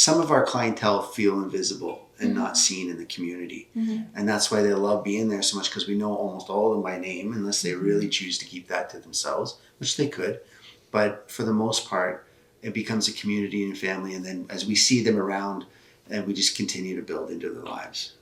some of our clientele feel invisible and not seen in the community. And that's why they love being there so much, because we know almost all of them by name, unless they really choose to keep that to themselves, which they could. But for the most part, it becomes a community and family. And then as we see them around, and we just continue to build into their lives.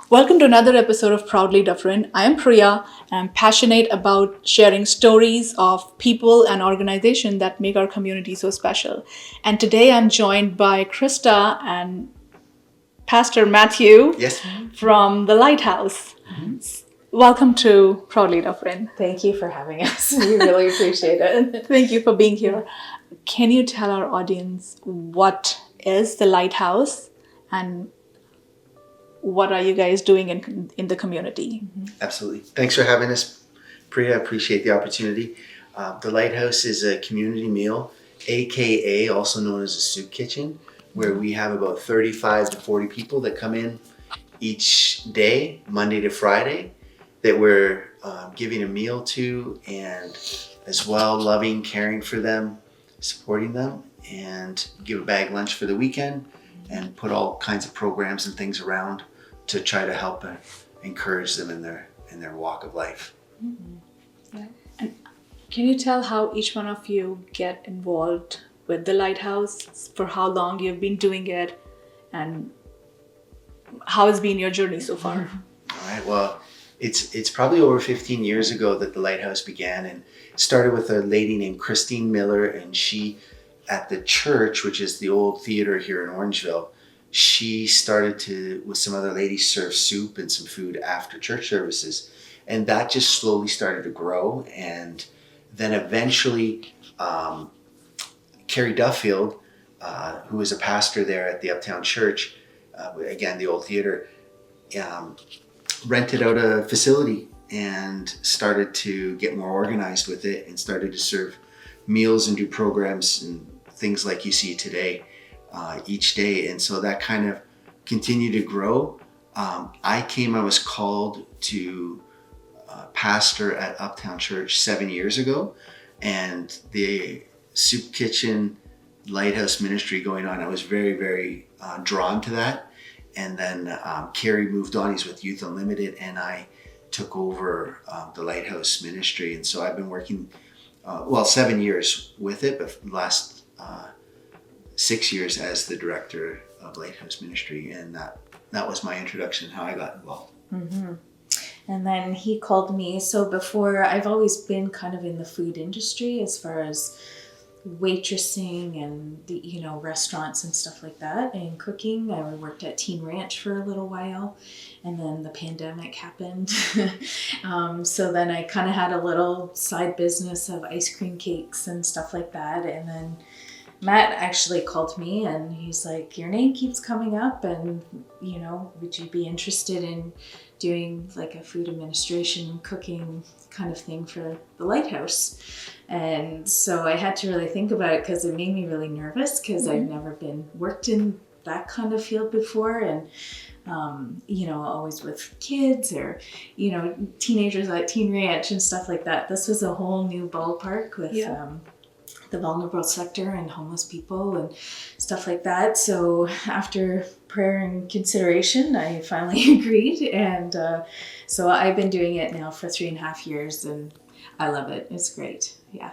Welcome to another episode of Proudly Dufferin. I am Priya, and I'm passionate about sharing stories of people and organizations that make our community so special. And today I'm joined by Krista and Pastor Matthew from the LightHouse. Welcome to Proudly Dufferin. Thank you for having us. We really appreciate it. Thank you for being here. Can you tell our audience what is the LightHouse and what are you guys doing in the community? Absolutely. Thanks for having us, Priya. I appreciate the opportunity. The LightHouse is a community meal, AKA also known as a soup kitchen, where we have about 35 to 40 people that come in each day, Monday to Friday, that we're giving a meal to, and as well loving, caring for them, supporting them, and give a bag lunch for the weekend, and put all kinds of programs and things around to try to help and encourage them in their walk of life. Yeah. And can you tell how each one of you get involved with the LightHouse, for how long you've been doing it, and how has been your journey so far? All right. Well, it's probably over 15 years ago that the LightHouse began, and started with a lady named Christine Miller, and she, at the church, which is the old theater here in Orangeville, she started to, with some other ladies, serve soup and some food after church services. And that just slowly started to grow. And then eventually, Carrie Duffield, who was a pastor there at the Uptown Church, again, the old theater, rented out a facility and started to get more organized with it, and started to serve meals and do programs and things like you see today. Each day. And so that kind of continued to grow. I was called to pastor at Uptown Church 7 years ago, and the soup kitchen LightHouse ministry going on, I was very, very drawn to that. And then Carrie moved on, he's with Youth Unlimited, and I took over the LightHouse ministry. And so I've been working, 7 years with it, but last 6 years as the director of LightHouse Ministry, and that was my introduction, how I got involved. And then he called me. So before, I've always been kind of in the food industry as far as waitressing and the restaurants and stuff like that, and cooking. I worked at Teen Ranch for a little while, and then the pandemic happened. So then I kind of had a little side business of ice cream cakes and stuff like that, and then Matt actually called me, and he's like, your name keeps coming up, and would you be interested in doing like a food administration cooking kind of thing for the LightHouse? And so I had to really think about it, because it made me really nervous, because I've never worked in that kind of field before, and always with kids or teenagers at Teen Ranch and stuff like that. This was a whole new ballpark with the vulnerable sector and homeless people and stuff like that. So after prayer and consideration, I finally agreed. And so I've been doing it now for 3.5 years, and I love it. It's great. Yeah.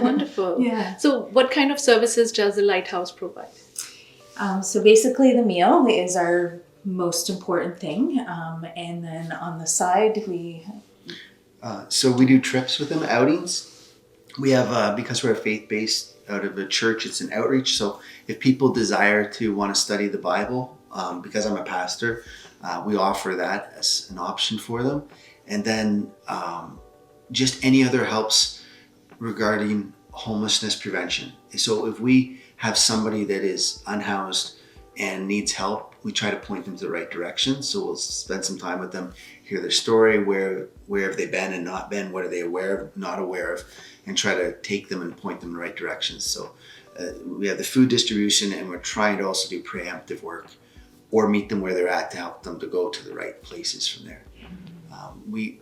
Wonderful. Yeah. So what kind of services does the LightHouse provide? So basically the meal is our most important thing. And then on the side, So we do trips with them, outings. We have, because we're a faith-based out of a church, it's an outreach. So if people desire to want to study the Bible, because I'm a pastor, we offer that as an option for them. And then just any other helps regarding homelessness prevention. So if we have somebody that is unhoused and needs help, we try to point them to the right direction. So we'll spend some time with them, hear their story, where have they been and not been, what are they aware of, not aware of, and try to take them and point them in the right directions. So we have the food distribution, and we're trying to also do preemptive work or meet them where they're at to help them to go to the right places from there. We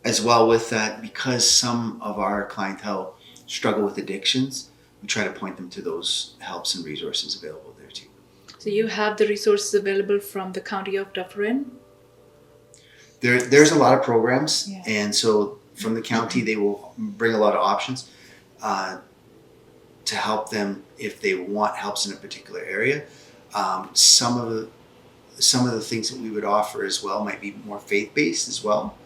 as well with that, because some of our clientele struggle with addictions, we try to point them to those helps and resources available there too. So you have the resources available from the county of Dufferin? There's a lot of programs, Yeah. and so from the county they will bring a lot of options to help them if they want helps in a particular area. Some of the things that we would offer as well might be more faith-based as well,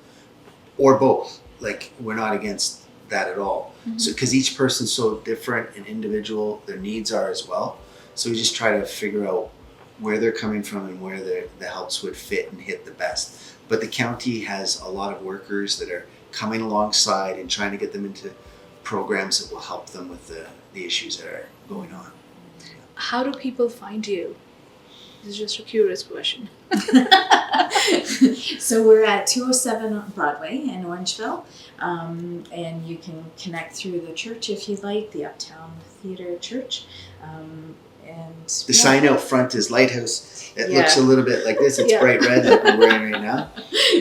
or both. Like, we're not against that at all. Mm-hmm. So, because each person's so different and individual, their needs are as well. So we just try to figure out where they're coming from and where the helps would fit and hit the best. But the county has a lot of workers that are coming alongside and trying to get them into programs that will help them with the issues that are going on. How do people find you? This is just a curious question. So we're at 207 on Broadway in Orangeville, and you can connect through the church if you'd like, the Uptown Theater Church. And The sign out front is LightHouse. It Yeah. looks a little bit like this. It's Yeah. bright red like we're wearing right now.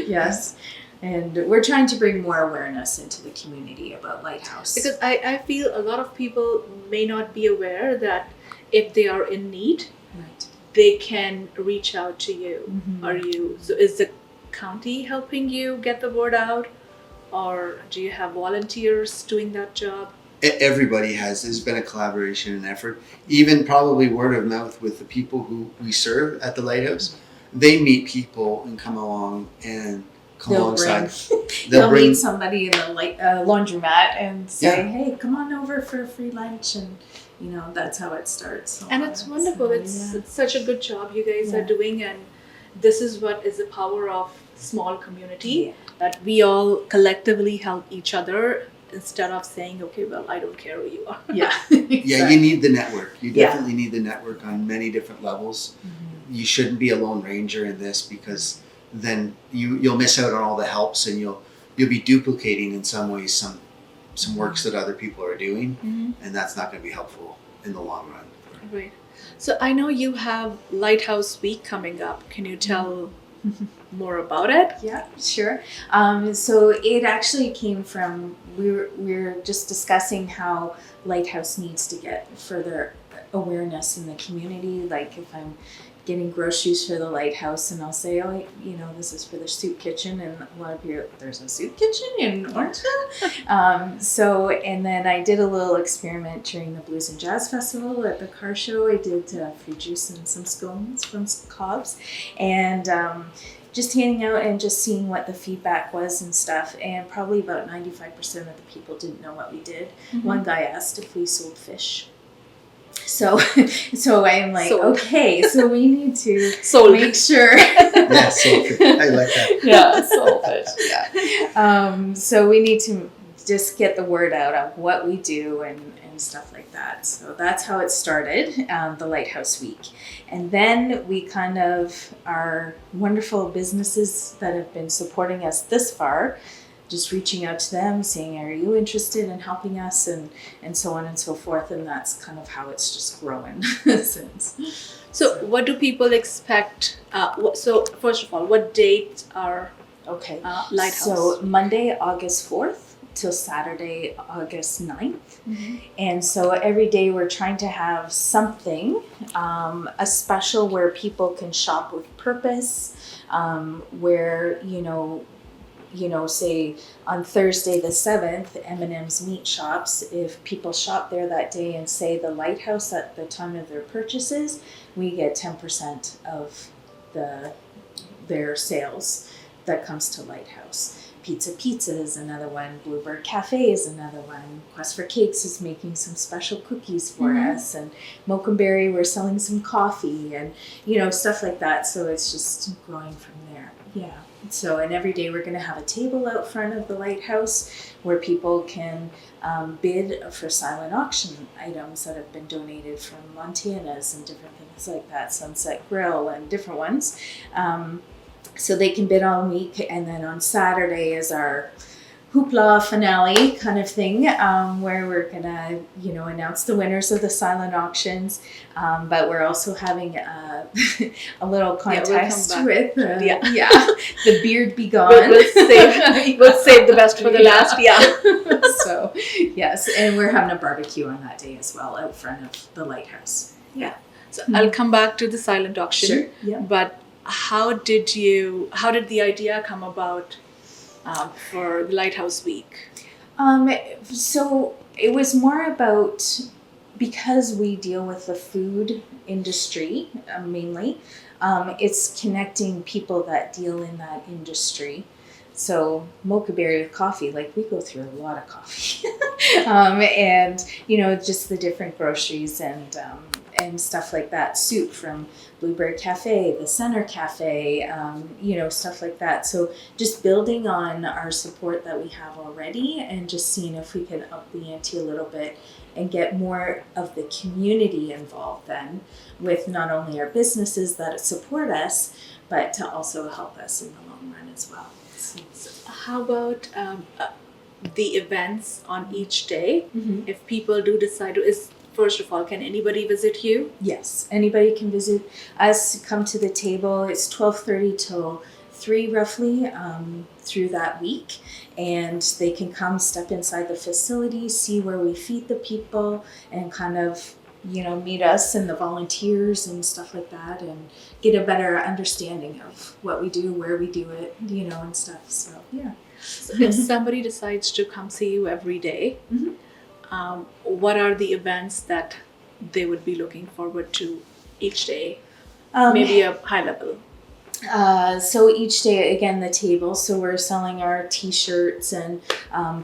Yes, and we're trying to bring more awareness into the community about LightHouse. Because I feel a lot of people may not be aware that if they are in need, Right. they can reach out to you. Mhm. So is the county helping you get the word out, or do you have volunteers doing that job? Everybody has. There's been a collaboration and effort. Even probably word of mouth with the people who we serve at the Lighthouse. They meet people and come along and come They'll alongside. They'll bring meet somebody in the laundromat and say, Yeah. "Hey, come on over for a free lunch," and that's how it starts. And it's wonderful. It's such a good job you guys Yeah. are doing, and this is what is the power of small community, Yeah. that we all collectively help each other instead of saying, okay, well, I don't care who you are. Yeah. Yeah, you need the network. You Yeah. definitely need the network on many different levels. Mhm. You shouldn't be a lone ranger in this, because then you'll miss out on all the helps, and you'll be duplicating in some ways some works that other people are doing, and that's not going to be helpful in the long run. Right. So I know you have Lighthouse Week coming up. Can you tell more about it? Yeah, sure. So it actually came from, we're just discussing how Lighthouse needs to get further awareness in the community. Like, if I'm getting groceries for the Lighthouse and I'll say, oh, this is for the soup kitchen, and a lot of people, there's a soup kitchen in Orangeville? And then I did a little experiment during the Blues and Jazz Festival at the car show. I did free juice and some scones from Cobb's, and just handing out and just seeing what the feedback was and stuff. And probably about 95% of the people didn't know what we did. One guy asked if we sold fish. So I'm like, Sold. okay, so we need to Sold. make sure. Yeah, so I like that. Yeah, sold fish. Yeah. So we need to just get the word out of what we do and stuff like that. So that's how it started, the Lighthouse Week. And then we kind of, our wonderful businesses that have been supporting us this far, just reaching out to them, saying, are you interested in helping us, and so on and so forth. And that's kind of how it's just grown since. So what do people expect? So first of all, what dates are Okay. Lighthouse? So Monday, August 4th till Saturday, August 9th. And so every day we're trying to have something, a special where people can shop with purpose, where, say on Thursday the 7th, M&M's Meat Shops, if people shop there that day and say the Lighthouse at the time of their purchases, we get 10% of their sales that comes to Lighthouse. Pizza is another one. Bluebird Cafe is another one. Quest for Cakes is making some special cookies for us. And Mochaberry, we're selling some coffee and, stuff like that. So it's just growing from there. Yeah. So, and every day we're going to have a table out front of the Lighthouse where people can bid for silent auction items that have been donated from Montana's and different things like that, Sunset Grill and different ones. So they can bid all week, and then on Saturday is our hoopla finale kind of thing, where we're gonna, announce the winners of the silent auctions. But we're also having a little contest with the beard be gone. We'll save the best for the last. Yeah. So yes, and we're having a barbecue on that day as well out front of the lighthouse. Yeah. So I'll come back to the silent auction. Sure. Yeah. But how did the idea come about for the Lighthouse Week? So it was more about, because we deal with the food industry mainly, it's connecting people that deal in that industry. So Mocha Berry with coffee, like we go through a lot of coffee, and just the different groceries and stuff like that. Soup from Bluebird Cafe, the Center Cafe, stuff like that. So just building on our support that we have already, and just seeing if we can up the ante a little bit and get more of the community involved then, with not only our businesses that support us, but to also help us in the long run as well. So how about the events on each day? Mm-hmm. If people do decide to, first of all, can anybody visit you? Yes, anybody can visit us, come to the table. It's 12:30 till 3 roughly through that week, and they can come step inside the facility, see where we feed the people, and kind of meet us and the volunteers and stuff like that, and get a better understanding of what we do, where we do it, and stuff. So yeah. So if somebody decides to come see you every day, Mm-hmm. What are the events that they would be looking forward to each day? Maybe a high level. So each day, again, the table. So we're selling our T-shirts and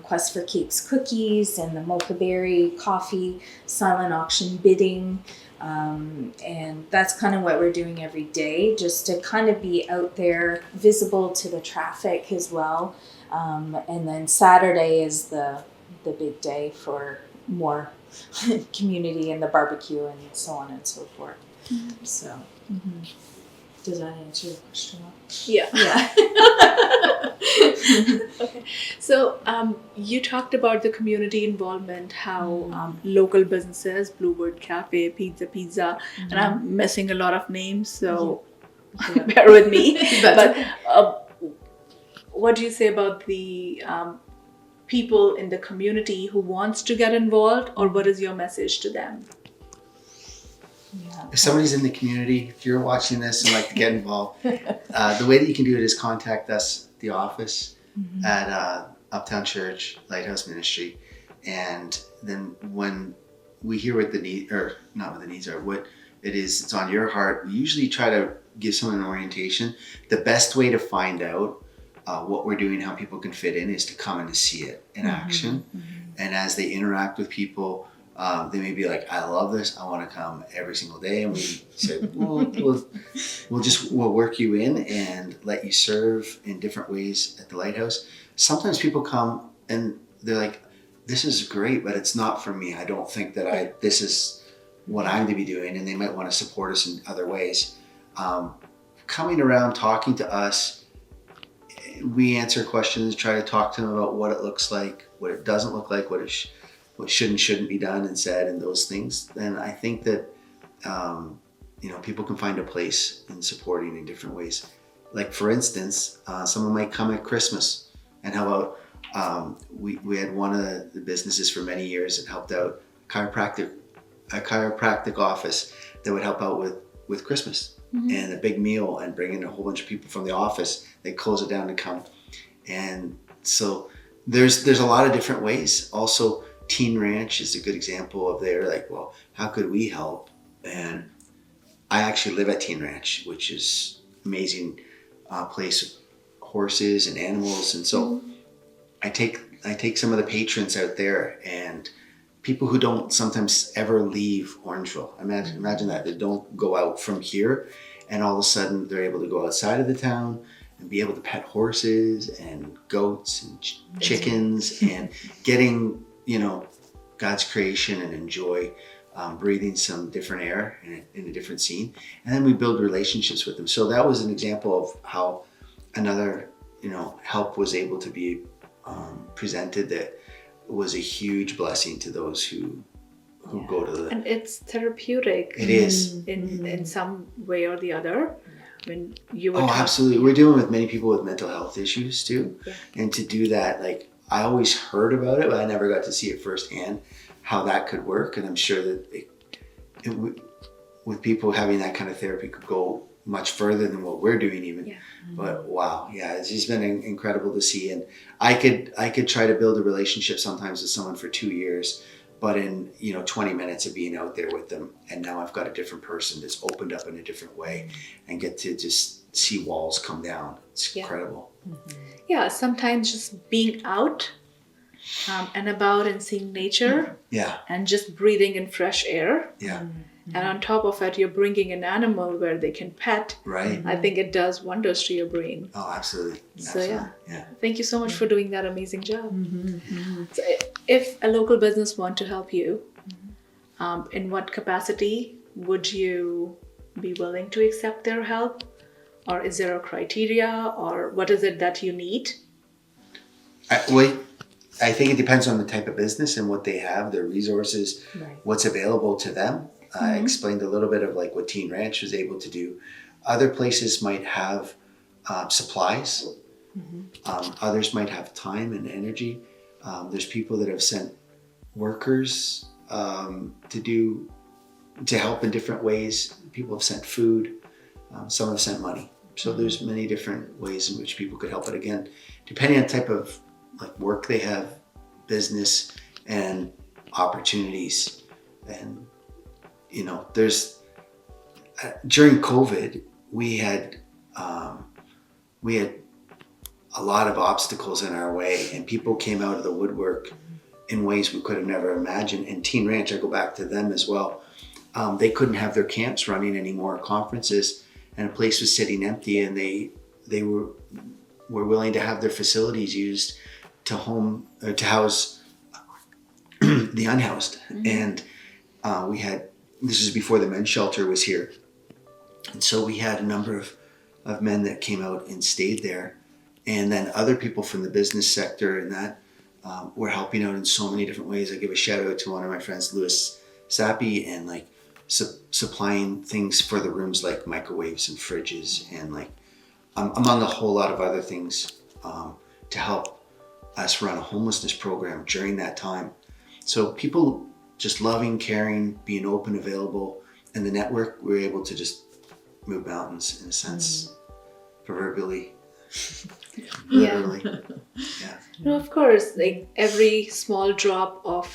Quest for Cakes cookies, and the Mocha Berry coffee, silent auction bidding. And that's kind of what we're doing every day, just to kind of be out there, visible to the traffic as well. And then Saturday is the big day for more community and the barbecue and so on and so forth. Mm-hmm. So, does that answer your question? Yeah. Okay. So you talked about the community involvement, how local businesses, Bluebird Cafe, Pizza, and I'm missing a lot of names, so bear with me. But what do you say about the people in the community who wants to get involved, or what is your message to them? Yeah. If somebody's in the community, if you're watching this and like to get involved, the way that you can do it is contact us at the office at Uptown Church, Lighthouse Ministry. And then when we hear what the need, or not what the needs are, what it is, it's on your heart, we usually try to give someone an orientation. The best way to find out what we're doing, how people can fit in, is to come and to see it in action. And as they interact with people, they may be like, I love this, I want to come every single day. And we say, we'll work you in and let you serve in different ways at the Lighthouse. Sometimes people come and they're like, this is great, but it's not for me. I don't think that this is what I'm going to be doing. And they might want to support us in other ways. Coming around, talking to us, we answer questions, try to talk to them about what it looks like, what it doesn't look like, what should and shouldn't be done and said, and those things. Then I think that people can find a place in supporting in different ways. Like for instance, someone might come at Christmas, and how about we had one of the businesses for many years that helped out a chiropractic office that would help out with Christmas. And a big meal, and bring in a whole bunch of people from the office. They close it down to come. And so there's a lot of different ways. Also, Teen Ranch is a good example of well, how could we help? And I actually live at Teen Ranch, which is amazing place with horses and animals. And so I take some of the patrons out there, and people who don't sometimes ever leave Orangeville. Imagine that. They don't go out from here, and all of a sudden they're able to go outside of the town and be able to pet horses and goats and chickens and getting, God's creation and enjoy breathing some different air in a different scene. And then we build relationships with them. So that was an example of how another, help was able to be presented that was a huge blessing to those who go to the. And it's therapeutic. It is. In some way or the other. When you were absolutely. We're dealing with many people with mental health issues too. Yeah. And to do that, like, I always heard about it, but I never got to see it firsthand, how that could work. And I'm sure that with people having that kind of therapy could go much further than what we're doing even. Yeah. But wow, yeah, it's just been incredible to see. And I could try to build a relationship sometimes with someone for 2 years, but in 20 minutes of being out there with them, and now I've got a different person that's opened up in a different way, and get to just see walls come down. It's incredible. Yeah, sometimes just being out and about and seeing nature, and just breathing in fresh air. Yeah. And on top of it, you're bringing an animal where they can pet. Right. I think it does wonders to your brain. Oh, absolutely. So yeah. Thank you so much for doing that amazing job. So if a local business want to help you, in what capacity would you be willing to accept their help? Or is there a criteria, or what is it that you need? I think it depends on the type of business and what they have, their resources, what's available to them. I explained a little bit of like what Teen Ranch was able to do. Other places might have supplies. Others might have time and energy. There's people that have sent workers to help in different ways. People have sent food. Some have sent money. So there's many different ways in which people could help. But again, depending on the type of like work they have, business and opportunities, and there's during COVID we had a lot of obstacles in our way, and people came out of the woodwork in ways we could have never imagined. And Teen Ranch, I go back to them as well. They couldn't have their camps running anymore, conferences, and a place was sitting empty, and they were willing to have their facilities used to house the unhoused. And we had, this is before the men's shelter was here, and so we had a number of men that came out and stayed there, and then other people from the business sector and that were helping out in so many different ways. I give a shout out to one of my friends, Louis Sappi, and like supplying things for the rooms like microwaves and fridges, and like among a whole lot of other things to help us run a homelessness program during that time. So people just loving, caring, being open, available, and the network, we were able to just move mountains in a sense, proverbially. Literally. Yeah. No, of course, like every small drop of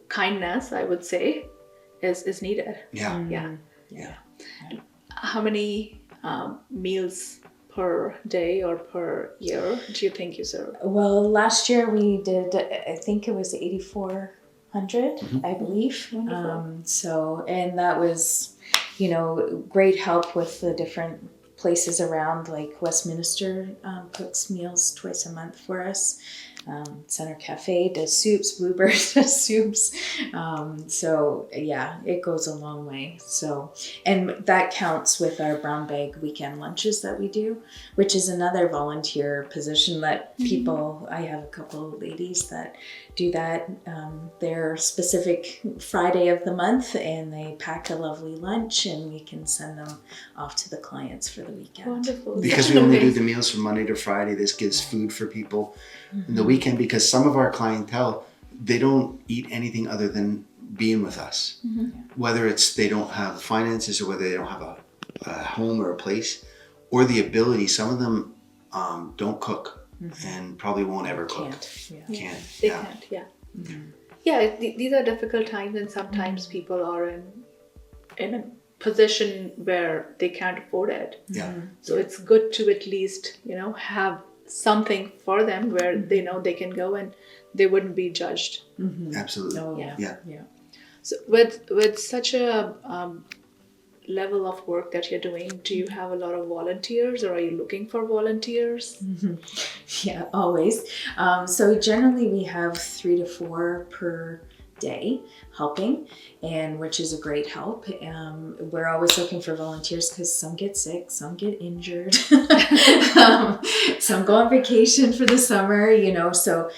kindness, I would say, is needed. Yeah. How many meals per day or per year do you think you serve? Well, last year we did, I think it was 8,400, I believe. Wonderful. And that was, great help with the different places around, like Westminster cooks meals twice a month for us. Center Cafe does soups, Bluebird does soups. It goes a long way. So, and that counts with our brown bag weekend lunches that we do, which is another volunteer position that people, I have a couple of ladies that do that. They're specific Friday of the month, and they pack a lovely lunch, and we can send them off to the clients for the weekend. Wonderful. Because we only do the meals from Monday to Friday, this gives food for people in the weekend, because some of our clientele, they don't eat anything other than being with us. Whether it's they don't have finances, or whether they don't have a home or a place, or the ability. Some of them don't cook and probably won't ever cook. Can't. They can't, these are difficult times, and sometimes people are in a position where they can't afford it. So it's good to at least, have something for them where they know they can go and they wouldn't be judged. Absolutely. So with such a level of work that you're doing, do you have a lot of volunteers, or are you looking for volunteers? Yeah, always. So generally we have 3 to 4 per day helping, and which is a great help. We're always looking for volunteers because some get sick, some get injured, some go on vacation for the summer, so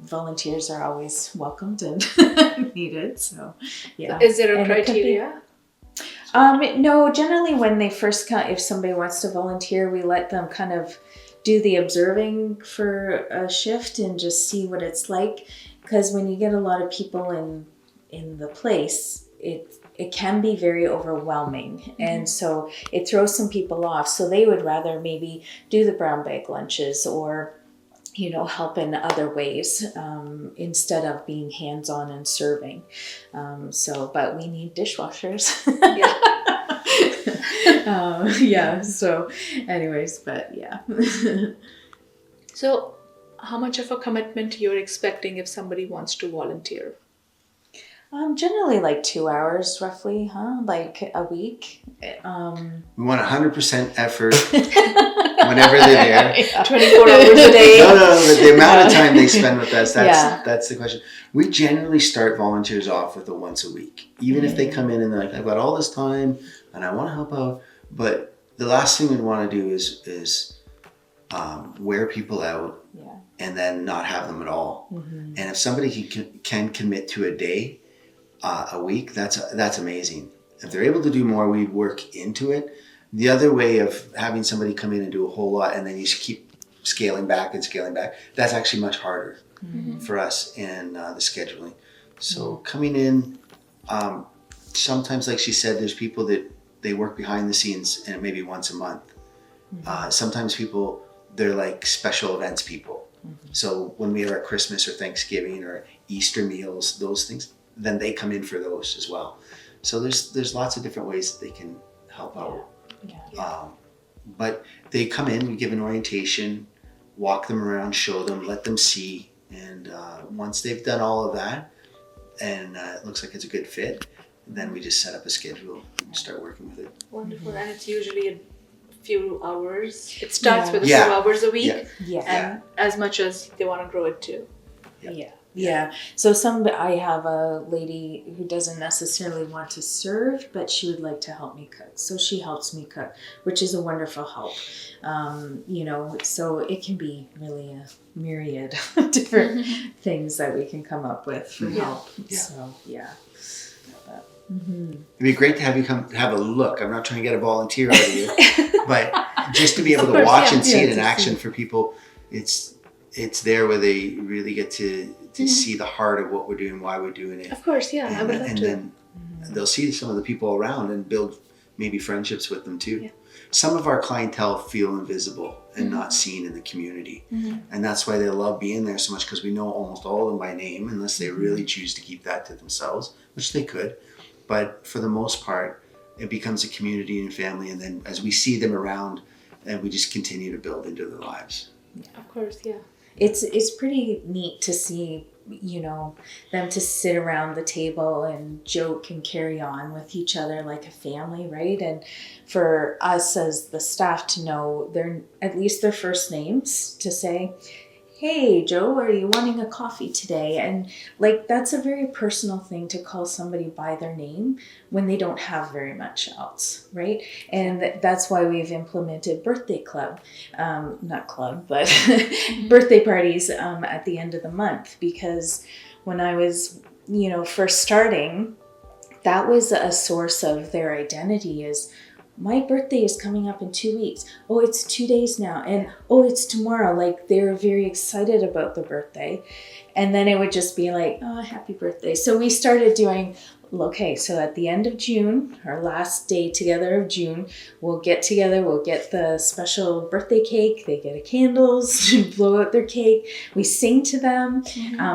volunteers are always welcomed and needed. So yeah. Is there a And it could be- criteria? No, generally when they first come, if somebody wants to volunteer, we let them kind of do the observing for a shift and just see what it's like. Because when you get a lot of people in the place, it can be very overwhelming. And so it throws some people off. So they would rather maybe do the brown bag lunches or help in other ways instead of being hands-on and serving. But we need dishwashers. So anyways, but yeah. So how much of a commitment you're expecting if somebody wants to volunteer? Generally like 2 hours roughly, like a week. We want 100% effort whenever they're there. 24 hours a day. No, but the amount of time they spend with us, that's the question. We generally start volunteers off with a once a week. Even if they come in and they're like, I've got all this time and I want to help out. But the last thing we'd want to do is wear people out and then not have them at all. And if somebody can commit to a day, a week, that's amazing. If they're able to do more, we work into it. The other way of having somebody come in and do a whole lot and then you keep scaling back, that's actually much harder for us in the scheduling. So coming in, sometimes like she said, there's people that they work behind the scenes and maybe once a month. Sometimes people, they're like special events people. So when we have our Christmas or Thanksgiving or Easter meals, those things, then they come in for those as well. So there's lots of different ways that they can help out. But they come in, we give an orientation, walk them around, show them, let them see. And once they've done all of that and it looks like it's a good fit, then we just set up a schedule and start working with it. Wonderful. And it's usually a few hours. It starts with a few Yeah. hours a week. Yeah. And as much as they want to grow it too. Yeah. So I have a lady who doesn't necessarily want to serve, but she would like to help me cook. So she helps me cook, which is a wonderful help. So it can be really a myriad of different things that we can come up with for help. Yeah. So, yeah. It'd be great to have you come have a look. I'm not trying to get a volunteer out of you, but just to be able to watch and see it in action for people, it's there where they really get to see the heart of what we're doing, why we're doing it. Of course, yeah, I would love and to. then they'll see some of the people around and build maybe friendships with them too. Yeah. Some of our clientele feel invisible and not seen in the community. And that's why they love being there so much, because we know almost all of them by name, unless they really choose to keep that to themselves, which they could. But for the most part, it becomes a community and family. And then as we see them around, and we just continue to build into their lives. Of course, yeah. It's pretty neat to see, them to sit around the table and joke and carry on with each other like a family, right? And for us as the staff to know at least their first names, to say, hey, Joe, are you wanting a coffee today? And that's a very personal thing to call somebody by their name when they don't have very much else, right? And that's why we've implemented birthday club, not club, but birthday parties at the end of the month. Because when I was, first starting, that was a source of their identity is, my birthday is coming up in 2 weeks. Oh, it's 2 days now. And oh, it's tomorrow. They're very excited about their birthday. And then it would just be like, oh, happy birthday. So we started doing, so at the end of June, our last day together of June, we'll get together, we'll get the special birthday cake, they get candles, blow out their cake, we sing to them,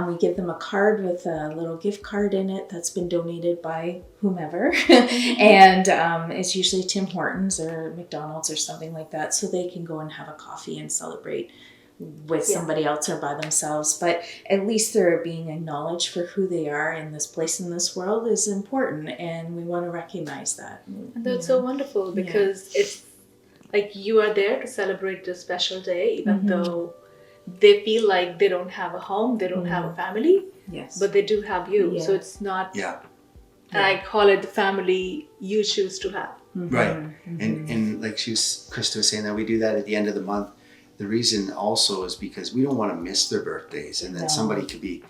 we give them a card with a little gift card in it that's been donated by whomever, and it's usually Tim Hortons or McDonald's or something like that, so they can go and have a coffee and celebrate with somebody else or by themselves, but at least they're being acknowledged for who they are in this place in this world is important, and we want to recognize that. And that's so wonderful, because it's like you are there to celebrate this special day, even though they feel like they don't have a home, they don't have a family. Yes. but they do have you. Yeah. So it's not, Yeah. I call it the family you choose to have. Right. And like Krista was saying, that we do that at the end of the month. The reason also is because we don't want to miss their birthdays, and then No. somebody could be,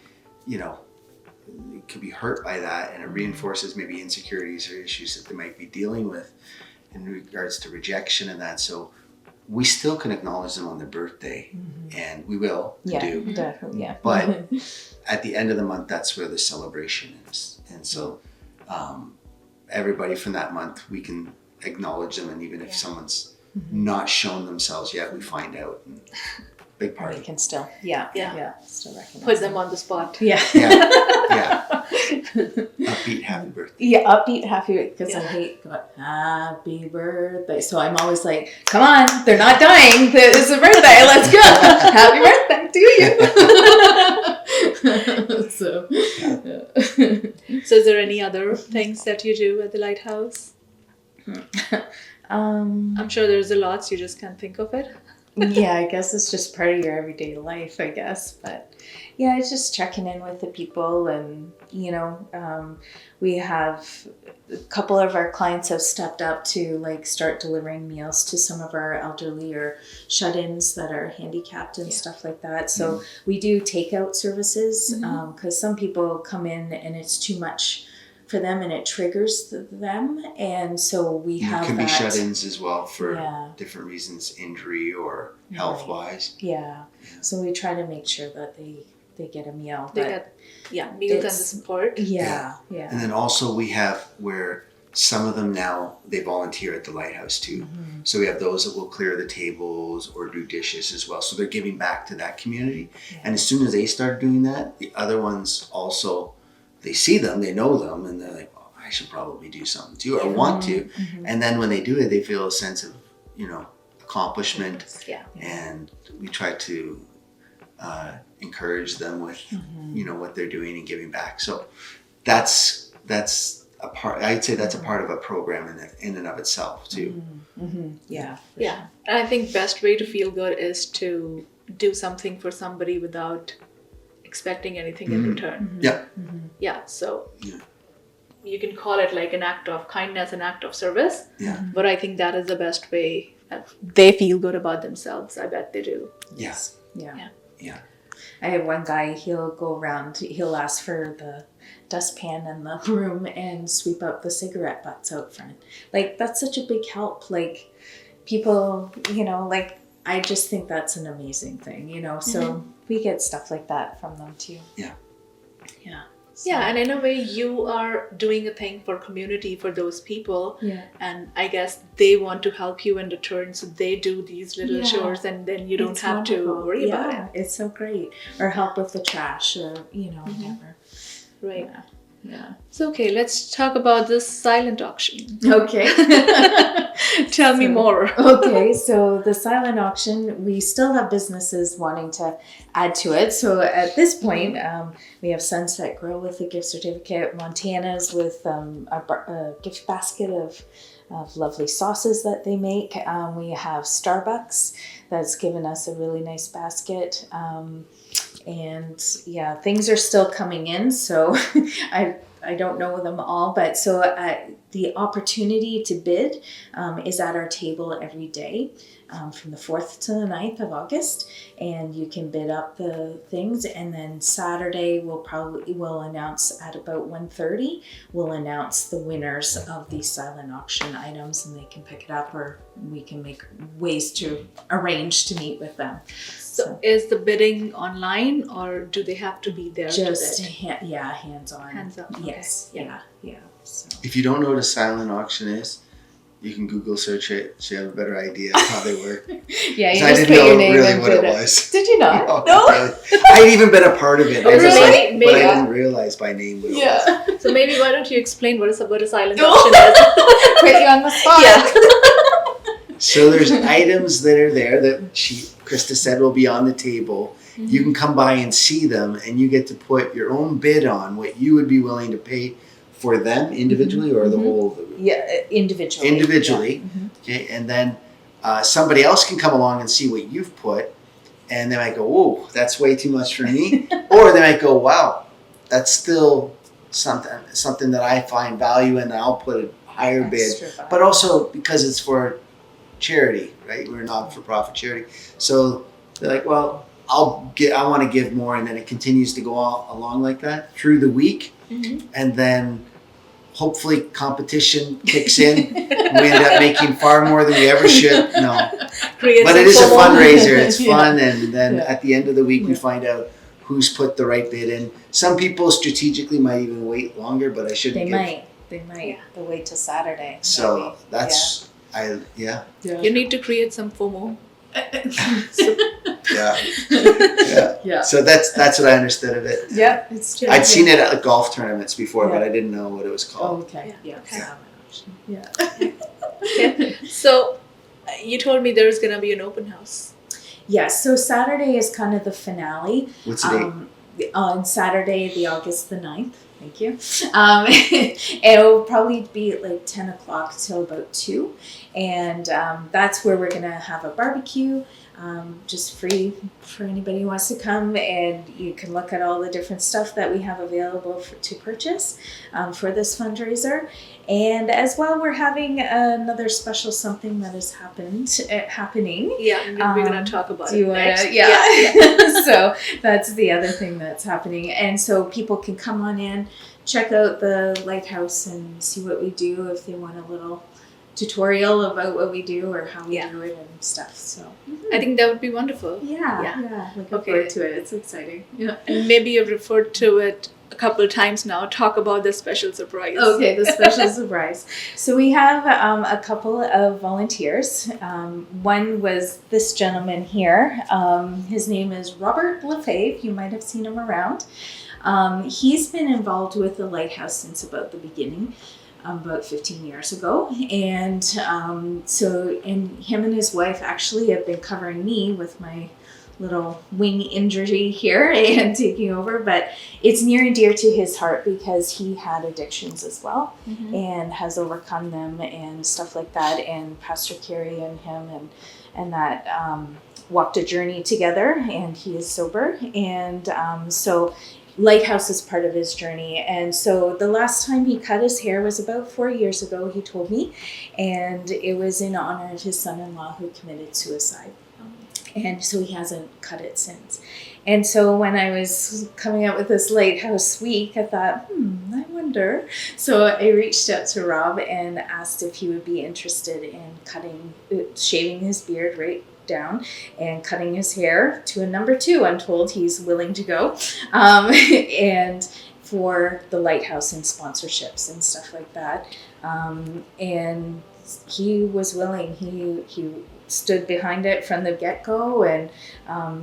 could be hurt by that, and it reinforces maybe insecurities or issues that they might be dealing with in regards to rejection and that. So we still can acknowledge them on their birthday, and we will do. Definitely, yeah. But at the end of the month, that's where the celebration is. And so everybody from that month, we can acknowledge them. And even if someone's not shown themselves yet, we find out. And big we party. can still, still recognize Put them on the spot. Yeah. Yeah. Upbeat happy birthday. Yeah, upbeat, happy, because I hate going, happy birthday. So I'm always like, come on, they're not dying. It's a birthday. Let's go. Happy birthday to you. So, So is there any other things that you do at the Lighthouse? I'm sure there's a lot, so you just can't think of it. yeah, I guess it's just part of your everyday life, I guess. But yeah, it's just checking in with the people, and we have a couple of our clients have stepped up to start delivering meals to some of our elderly or shut-ins that are handicapped and stuff like that. So we do takeout services because some people come in and it's too much for them and it triggers them, and so we have It can that. be shut-ins as well for Yeah. different reasons, injury or health-wise. Yeah. So we try to make sure that they get a meal. They but get meals and the support. Yeah. And then also we have where some of them now, they volunteer at the Lighthouse too. So we have those that will clear the tables or do dishes as well. So they're giving back to that community. And as soon as they start doing that, the other ones also, they see them, they know them, and they're like, oh, I should probably do something too, or want to. And then when they do it, they feel a sense of, accomplishment. Yeah. And we try to encourage them with, what they're doing and giving back. So that's a part, I'd say that's a part of a program in and of itself too. Yeah. Yeah. And I think best way to feel good is to do something for somebody without expecting anything in return. Yeah. Yeah. So you can call it like an act of kindness, an act of service. Yeah. But I think that is the best way they feel good about themselves. I bet they do. Yes. Yeah. Yeah. I have one guy, he'll go around, he'll ask for the dustpan and the broom and sweep up the cigarette butts out front. That's such a big help. People, I just think that's an amazing thing, so we get stuff like that from them too. Yeah. Yeah. Yeah, and in a way you are doing a thing for community, for those people. Yeah. And I guess they want to help you in return, so they do these little chores and then you don't It's have to wonderful. worry about it. It's so great. Or help with the trash or, whatever. Right. Yeah. So okay, let's talk about this silent auction. Okay. Tell me more. Okay, so the silent auction, we still have businesses wanting to add to it. So at this point, we have Sunset Grill with a gift certificate, Montana's with a gift basket of lovely sauces that they make. We have Starbucks that's given us a really nice basket. And yeah, things are still coming in, so I don't know them all, but so the opportunity to bid is at our table every day from the 4th to the 9th of August, and you can bid up the things, and then Saturday we'll announce at about 1:30, we'll announce the winners of the silent auction items, and they can pick it up, or we can make ways to arrange to meet with them. So is the bidding online, or do they have to be there? Just to bid? hands-on. Hands-on, okay. Yes. Yeah. So. If you don't know what a silent auction is, you can Google search it so you have a better idea of how they work. Yeah, you 'Cause I just didn't put your know name really and what bid it it. was. Did you not? No, No? not really. I'd even been a part of it. Oh, I was just really? like, but I Maybe. didn't realize by name what it was. Yeah. So maybe why don't you explain what a silent No. auction is? Put you on the spot. Yeah. So there's items that are there that Krista said will be on the table. You can come by and see them, and you get to put your own bid on what you would be willing to pay for them individually or the whole. Yeah, individually. Individually. Yeah. Okay, and then somebody else can come along and see what you've put, and they might go, "Oh, that's way too much for me," or they might go, "Wow, that's still something that I find value in. I'll put a higher bid, but also because it's for charity, right? We're a not-for-profit charity, so they're like, well, I want to give more, and then it continues to go along like that through the week, and then hopefully competition kicks in. We end up making far more than we ever should. No, but it is a fundraiser. It's fun, and then at the end of the week, we find out who's put the right bid in. Some people strategically might even wait longer, but I shouldn't. They might. They'll wait till Saturday. So maybe. that's You need to create some FOMO. Yeah. So that's what I understood of it. Yeah, it's true. I'd seen it at golf tournaments before, but I didn't know what it was called. Oh, okay. Yeah. Okay. So you told me there's gonna be an open house. Yes. So Saturday is kind of the finale. What's the date? On Saturday, the August the 9th. Thank you. It'll probably be at like 10 o'clock till about 2. And that's where we're going to have a barbecue, just free for anybody who wants to come. And you can look at all the different stuff that we have available to purchase for this fundraiser. And as well, we're having another special something that is happening. Yeah, we're going to talk about it next. Yeah. So that's the other thing that's happening. And so people can come on in, check out the lighthouse and see what we do if they want a little tutorial about what we do or how we do it and stuff. So I think that would be wonderful. Yeah. Looking forward to it. It's exciting. Yeah. And maybe you've referred to it a couple of times now. Talk about the special surprise. Okay, the special surprise. So we have a couple of volunteers. One was this gentleman here. His name is Robert Lefebvre. You might have seen him around. He's been involved with the Lighthouse since about the beginning. About 15 years ago. And and him and his wife actually have been covering me with my little wing injury here and taking over, but it's near and dear to his heart because he had addictions as well and has overcome them and stuff like that. And Pastor Carrie and him and that walked a journey together, and he is sober. And so Lighthouse is part of his journey. And so the last time he cut his hair was about 4 years ago, he told me, and it was in honor of his son-in-law who committed suicide. And so he hasn't cut it since. And so when I was coming up with this Lighthouse week, I thought, I wonder. So I reached out to Rob and asked if he would be interested in shaving his beard right down and cutting his hair to a number 2. I'm told he's willing to go. And for the Lighthouse and sponsorships and stuff like that. And he was willing. He stood behind it from the get-go. And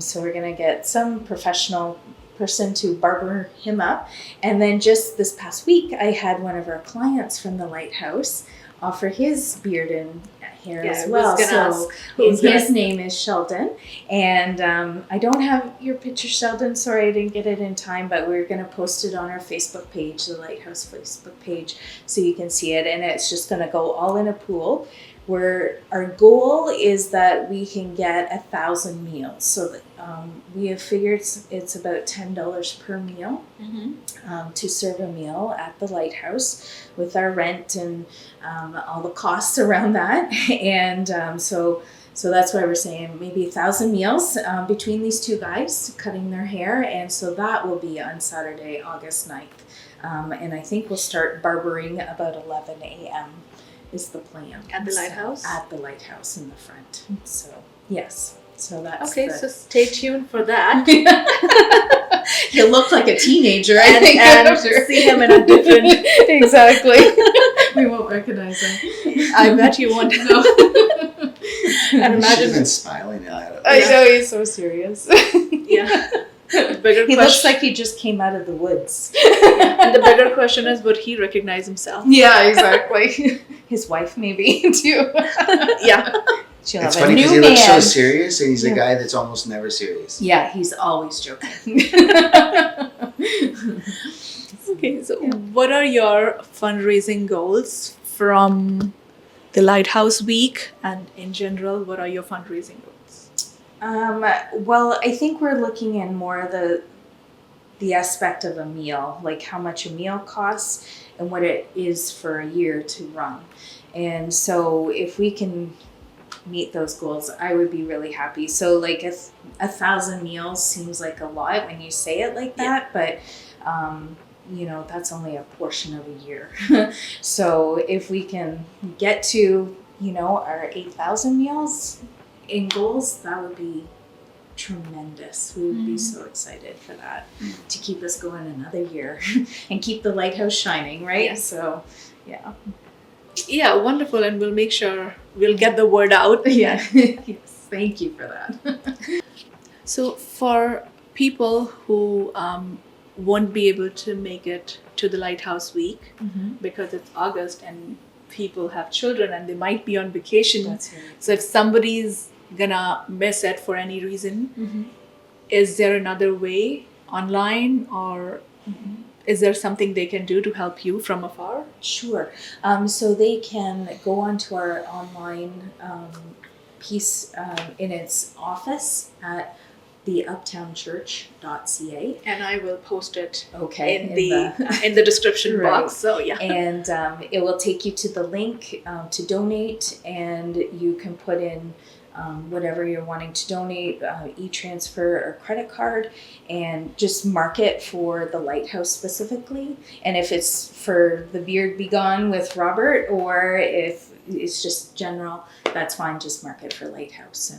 so we're going to get some professional person to barber him up. And then just this past week, I had one of our clients from the Lighthouse offer his beard and hair as well. So his name is Sheldon, and I don't have your picture, Sheldon. Sorry, I didn't get it in time, but we're going to post it on our Facebook page, the Lighthouse Facebook page, so you can see it. And it's just going to go all in a pool. Where our goal is that we can get 1,000 meals. So that, we have figured it's about $10 per meal to serve a meal at the Lighthouse with our rent and all the costs around that. And so that's why we're saying maybe 1,000 meals between these two guys cutting their hair. And so that will be on Saturday, August 9th. And I think we'll start barbering about 11 a.m. is the plan. At the Lighthouse? At the Lighthouse in the front. So, yes. So that's okay, so stay tuned for that. He'll look like a teenager, I think. And see him in a different... Exactly. We won't recognize him. I bet you won't know. And imagine him smiling at it. I know, he's so serious. Yeah. He looks like he just came out of the woods. And the bigger question is, would he recognize himself? Yeah, exactly. His wife, maybe, too. Yeah. She'll it's have funny a new because he looks so man. serious, and he's a guy that's almost never serious. Yeah, he's always joking. Okay, so what are your fundraising goals from the Lighthouse Week, and in general, what are your fundraising goals? Well, I think we're looking in more the the aspect of a meal, like how much a meal costs and what it is for a year to run. And so if we can meet those goals, I would be really happy. So like if 1,000 meals seems like a lot when you say it like that, but you know, that's only a portion of a year. So if we can get to, you know, our 8,000 meals in goals, that would be tremendous. We would be so excited for that, to keep us going another year and keep the lighthouse shining, right? Yeah. So yeah. Yeah, wonderful. And we'll make sure we'll get the word out. Yeah. Yes. Thank you for that. So for people who won't be able to make it to the Lighthouse Week because it's August and people have children and they might be on vacation. That's right. So if somebody's gonna miss it for any reason, is there another way online, or is there something they can do to help you from afar? Sure. So they can go onto our online piece in its office at theuptownchurch.ca. And I will post it Okay. in the description Right. box. So yeah. And it will take you to the link to donate, and you can put in whatever you're wanting to donate, e-transfer or credit card, and just mark it for the Lighthouse specifically. And if it's for the Beard Be Gone with Robert, or if it's just general, that's fine. Just mark it for Lighthouse,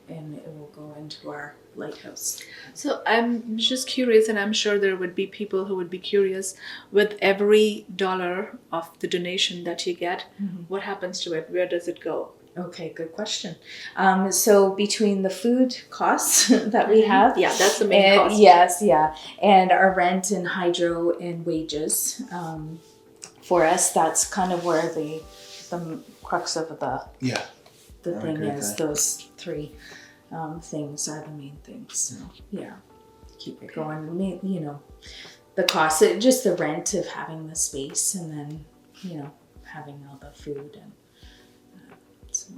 and it will go into our Lighthouse. So I'm just curious, and I'm sure there would be people who would be curious, with every dollar of the donation that you get, what happens to it? Where does it go? Okay, good question. So between the food costs that we have, Yeah, that's the main and, cost. yes, yeah, and our rent and hydro and wages, for us, that's kind of where the crux of the Yeah. I thing agree with is. that. Those three things are the main things. So yeah, keep it going. You know, the cost, just the rent of having the space, and then, you know, having all the food and. So.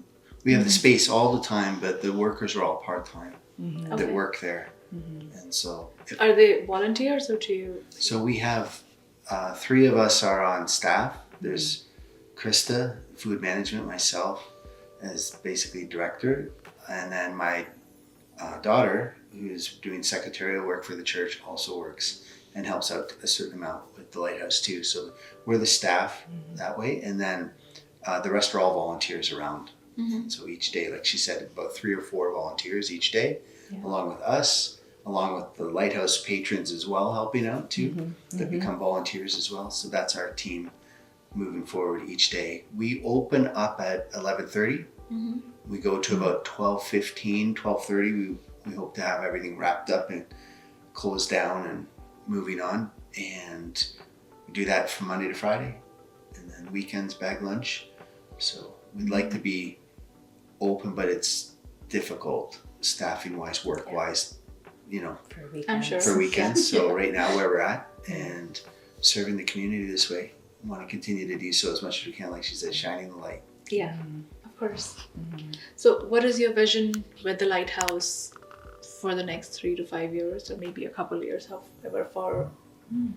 We have the space all the time, but the workers are all part-time that Okay. work there. And so Are they volunteers or do you? so we have 3 of us are on staff. There's Krista, food management, myself as basically director, and then my daughter, who's doing secretarial work for the church, also works and helps out a certain amount with the Lighthouse too. So we're the staff that way, and then the rest are all volunteers around. So each day, like she said, about 3 or 4 volunteers each day, along with us, along with the Lighthouse patrons as well, helping out too, that become volunteers as well. So that's our team moving forward each day. We open up at 11:30. We go to about 12:15, 12:30. We hope to have everything wrapped up and closed down and moving on. And we do that from Monday to Friday. And then weekends, bag lunch. So we'd like to be open, but it's difficult staffing-wise, work-wise, you know, For weekends. I'm sure. for weekends. So right now where we're at and serving the community this way, we want to continue to do so as much as we can, like she said, shining the light. Yeah, of course. So what is your vision with the Lighthouse for the next 3 to 5 years, or maybe a couple years, however far you've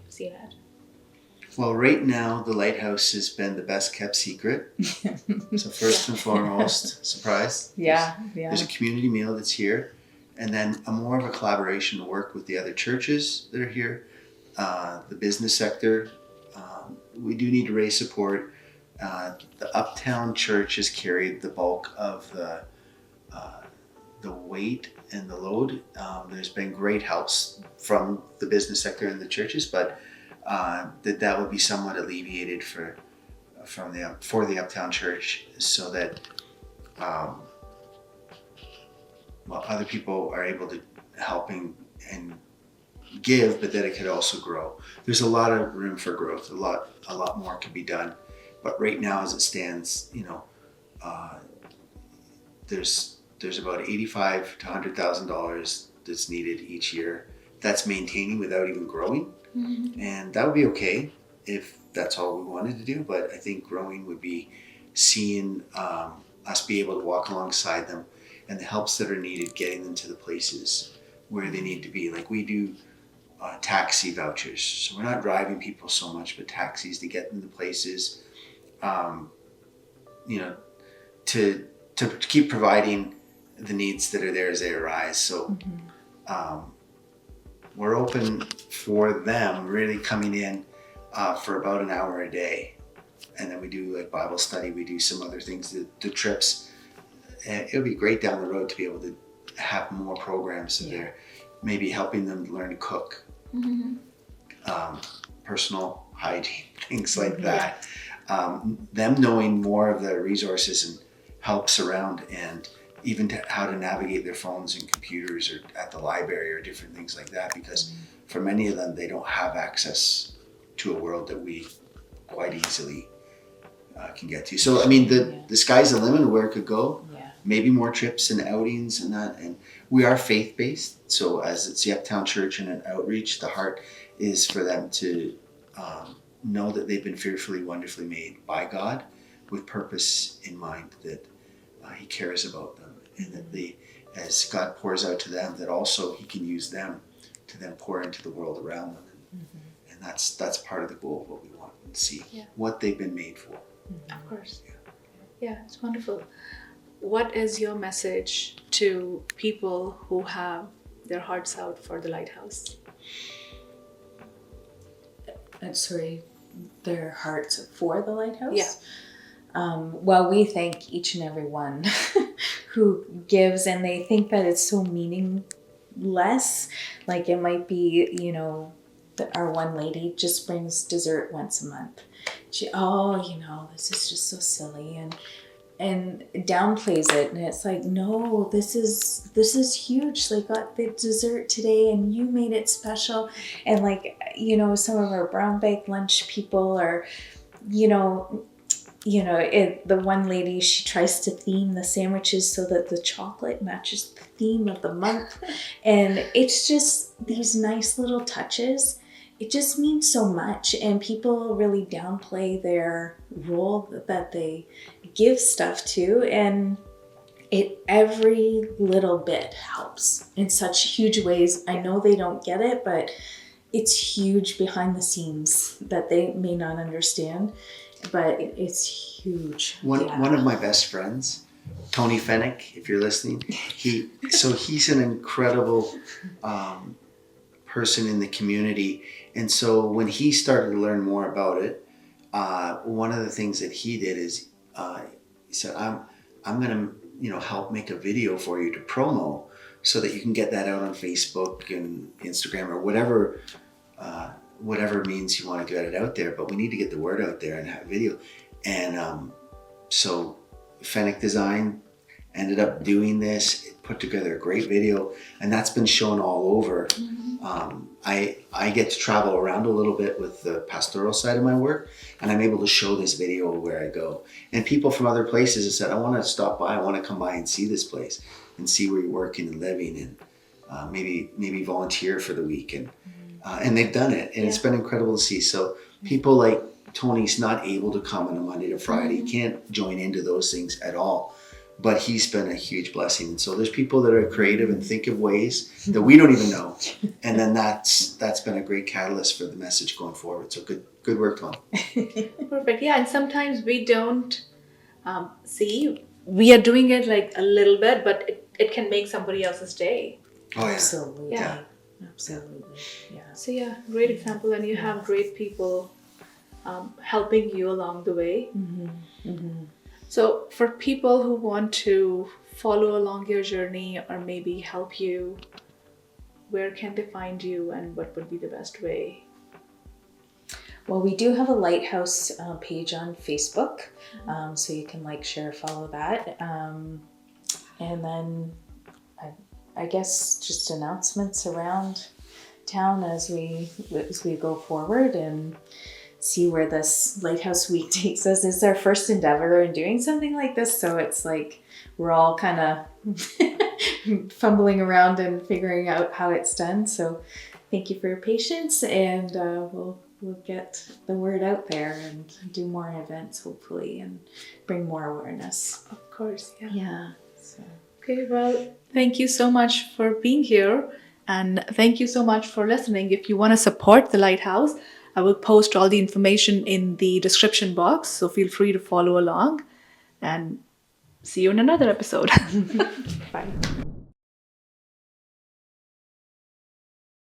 seen it? Well, right now, the Lighthouse has been the best kept secret. So first and foremost, surprise. Yeah. There's a community meal that's here, and then more of a collaboration to work with the other churches that are here, the business sector. We do need to raise support. The Uptown Church has carried the bulk of the weight and the load. There's been great helps from the business sector and the churches, but that would be somewhat alleviated for the Uptown Church, so that other people are able to helping and give, but that it could also grow. There's a lot of room for growth. A lot more can be done, but right now, as it stands, you know, there's about $85,000 to $100,000 that's needed each year. That's maintaining without even growing. And that would be okay if that's all we wanted to do, but I think growing would be seeing us be able to walk alongside them, and the helps that are needed, getting them to the places where they need to be. Like we do taxi vouchers. So we're not driving people so much, but taxis to get them to places, you know, to keep providing the needs that are there as they arise. So we're open for them really coming in for about an hour a day. And then we do like Bible study. We do some other things, the trips. And it would be great down the road to be able to have more programs so they're maybe helping them learn to cook, personal hygiene, things like that. Them knowing more of the resources and helps around, and even how to navigate their phones and computers or at the library or different things like that, because for many of them, they don't have access to a world that we quite easily can get to. So, I mean, the sky's the limit of where it could go. Maybe more trips and outings and that. And we are faith-based. So as it's the Uptown Church and an outreach, the heart is for them to know that they've been fearfully, wonderfully made by God with purpose in mind, that he cares about them, and that as God pours out to them, that also he can use them to then pour into the world around them. And that's part of the goal of what we want to see, what they've been made for. Of course. Yeah, it's wonderful. What is your message to people who have their hearts out for the Lighthouse? Sorry, their hearts for the Lighthouse? Yeah. Well, we thank each and every one who gives, and they think that it's so meaningless. Like it might be, you know, our one lady just brings dessert once a month. This is just so silly, and downplays it, and it's like, no, this is huge. Like, got the dessert today and you made it special. And like, you know, some of our brown bag lunch people are, the one lady, she tries to theme the sandwiches so that the chocolate matches the theme of the month. And it's just these nice little touches. It just means so much, and people really downplay their role that they give stuff to, and every little bit helps in such huge ways. I know they don't get it, but it's huge behind the scenes that they may not understand, but it's huge. One of my best friends, Tony Fennick, if you're listening, he's an incredible person in the community. And so when he started to learn more about it, one of the things that he did is he said, I'm going to help make a video for you to promo so that you can get that out on Facebook and Instagram or whatever means you want to get it out there. But we need to get the word out there and have video. And so Fennick Design ended up doing this. It put together a great video, and that's been shown all over. I get to travel around a little bit with the pastoral side of my work, and I'm able to show this video where I go. And people from other places have said, I want to stop by, I want to come by and see this place and see where you're working and living, and maybe volunteer for the week. And they've done it, and it's been incredible to see. So people like Tony's not able to come on a Monday to Friday, can't join into those things at all. But he's been a huge blessing. And so there's people that are creative and think of ways that we don't even know. And then that's been a great catalyst for the message going forward. So good work, Tom. Perfect. Yeah, and sometimes we don't see. We are doing it like a little bit, but it can make somebody else's day. Oh, yeah. Absolutely. Yeah. Absolutely. Yeah. So yeah, great example. And you have great people helping you along the way. So for people who want to follow along your journey or maybe help you, where can they find you, and what would be the best way? Well, we do have a Lighthouse page on Facebook, so you can like, share, follow that. And then I guess just announcements around town as we go forward and see where this Lighthouse Week takes us. It's our first endeavor in doing something like this, so it's like we're all kind of fumbling around and figuring out how it's done. So thank you for your patience, and we'll get the word out there and do more events, hopefully, and bring more awareness. Of course, yeah. Yeah. So. Okay, well, thank you so much for being here. And thank you so much for listening. If you want to support the Lighthouse, I will post all the information in the description box. So feel free to follow along and see you in another episode. Bye.